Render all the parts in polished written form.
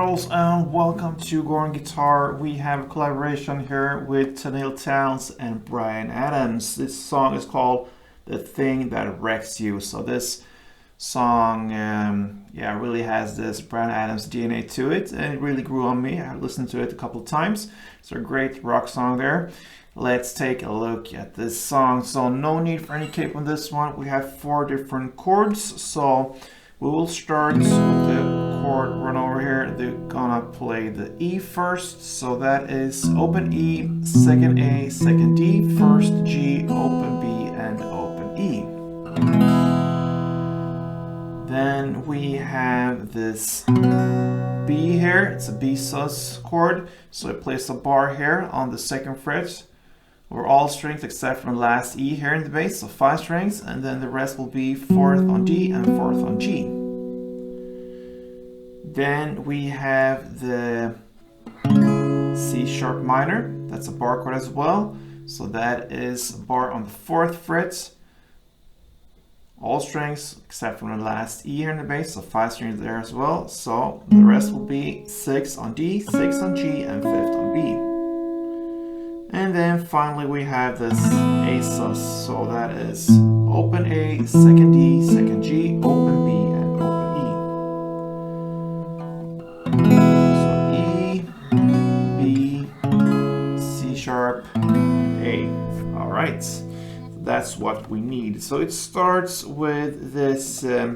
girls, and welcome to Gorn Guitar. We have a collaboration here with TENILLE, TOWNES and Bryan Adams. This song is called The Thing That Wrecks You. So this song really has this Bryan Adams DNA to it, and it really grew on me. I've listened to it a couple of times. It's a great rock song there. Let's take a look at this song. So no need for any cape on this one. We have 4 different chords. So we will start with the chord run over here. They're gonna play the E first, so that is open E, second A, second D, first G, open B, and open E. Then we have this B here. It's a B sus chord, so it plays a bar here on the 2nd fret over all strings except for the last E here in the bass, so 5 strings, and then the rest will be 4th on D and 4th on G. Then we have the C sharp minor. That's a bar chord as well. So that is a bar on the 4th fret. All strings except for the last E here in the bass, so 5 strings there as well. So the rest will be 6 on D, 6 on G, and 5th on B. And then finally we have this A sus. So that is open A, second D, second G, open B, and open E. So E, B, C sharp, A. All right, that's what we need. So it starts with this E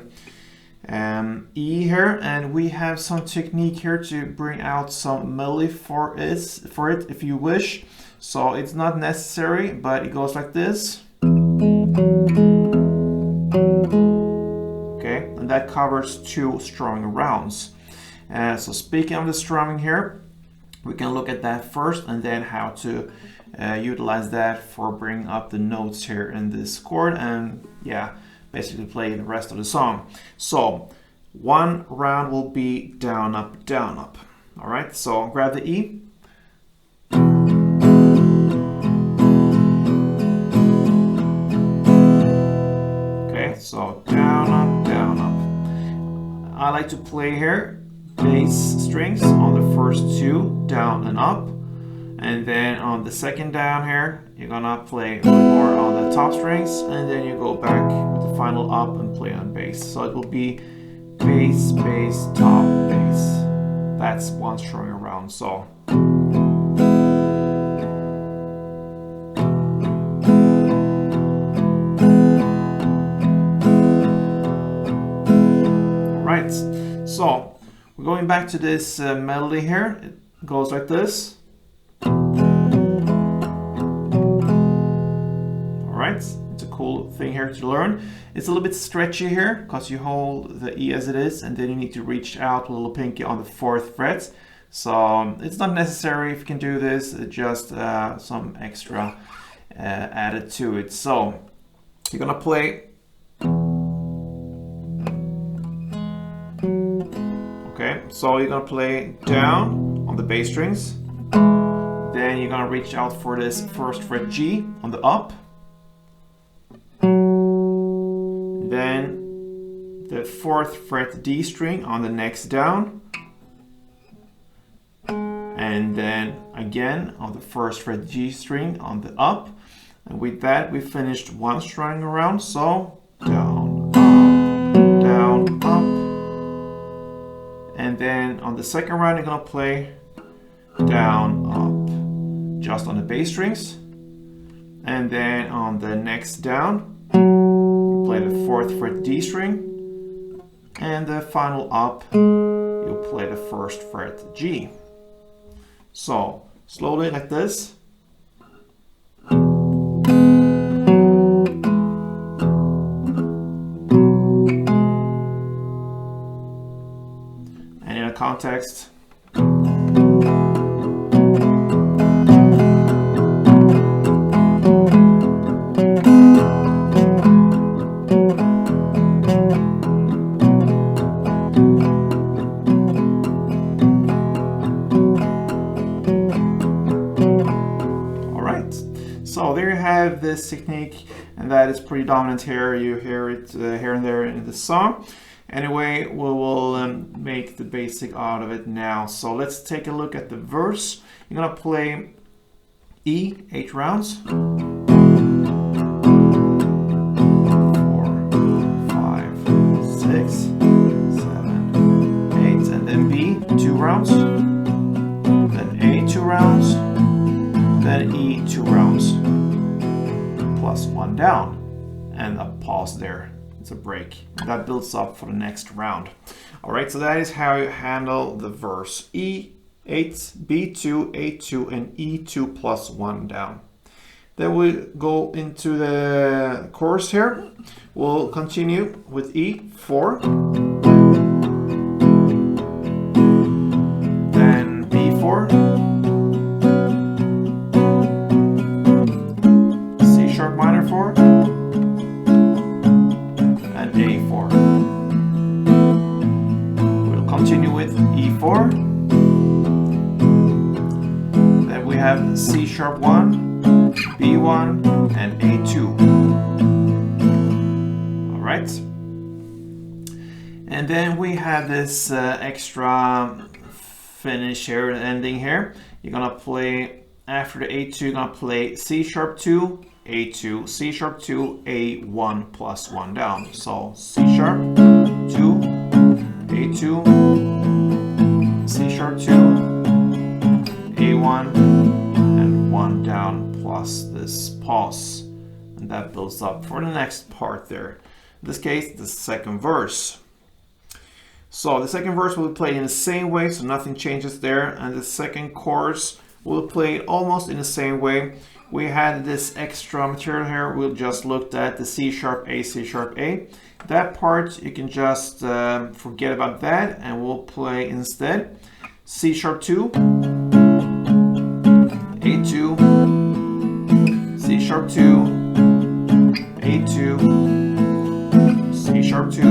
here, and we have some technique here to bring out some melody for it if you wish. So it's not necessary, but it goes like this. Okay, and that covers 2 strumming rounds. So speaking of the strumming here, we can look at that first and then how to utilize that for bringing up the notes here in this chord and basically play the rest of the song. So 1 round will be down, up, down, up. All right, so grab the E. Okay, so down, up, down, up. I like to play here bass strings on the first 2, down and up, and then on the 2nd down here you're gonna play more on the top strings, and then you go back with the final up and play on bass. So it will be bass, bass, top, bass. That's 1 strumming around. So right, so we're going back to this melody here. It goes like this. Alright, it's a cool thing here to learn. It's a little bit stretchy here because you hold the E as it is, and then you need to reach out a little pinky on the 4th fret. So it's not necessary if you can do this, it's just some extra added to it. So you're gonna play. Okay, so you're gonna play down on the bass strings. Then you're gonna reach out for this 1st fret G on the up. Then the 4th fret D string on the next down. And then again on the 1st fret G string on the up. And with that we finished 1 strumming around. So down, up, down, up. And then on the 2nd round, you're gonna play down, up, just on the bass strings. And then on the next down, you play the 4th fret D string. And the final up, you'll play the 1st fret G. So slowly like this. Context. Alright, so there you have this technique, and that is pretty dominant here. You hear it here and there in the song. Anyway, we will make the basic out of it now. So let's take a look at the verse. You're gonna play E 8 rounds. 4, 5, 6, 7, 8, and then B 2 rounds. Then A 2 rounds. Then E 2 rounds. Plus 1 down. And a pause there. It's a break. That builds up for the next round. All right, so that is how you handle the verse. E 8, B2, A2, and E2 plus 1 down. Then we go into the chorus here. We'll continue with E4. Then B4. C sharp minor 4. And A4. We'll continue with E4. Then we have C sharp 1, B1, and A2. All right. And then we have this extra finish here, ending here. You're gonna play, after the A2, you're gonna play C sharp 2, A2, C sharp 2, A1 plus 1 down. So C sharp 2, A2, C sharp 2, A1, and 1 down plus this pause. And that builds up for the next part there. In this case, the second verse. So the second verse will be played in the same way, so nothing changes there. And the second chorus will play almost in the same way. We had this extra material here. We just looked at the C sharp A, C sharp A. That part, you can just forget about that, and we'll play instead C sharp 2, A2, C sharp 2, A2, C sharp 2,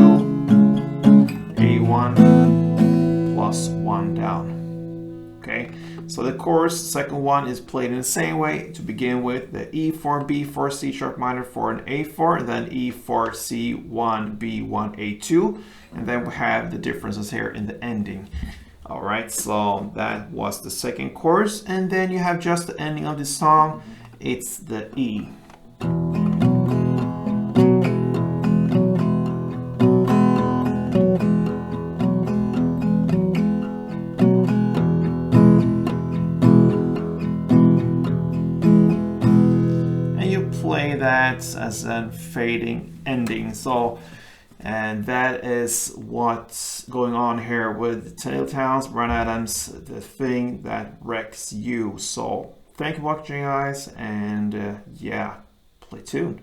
A1 plus 1 down. Okay, so the chorus, second one, is played in the same way. To begin with, the E4, B4, C sharp minor 4, and A4, and then E4, C1, B1, A2, and then we have the differences here in the ending. All right, so that was the second chorus, and then you have just the ending of the song. It's the E. Play that as a fading ending. So, and that is what's going on here with TENILLE, TOWNES, Bryan Adams, the thing that wrecks you. So thank you for watching, guys, and yeah, play tuned.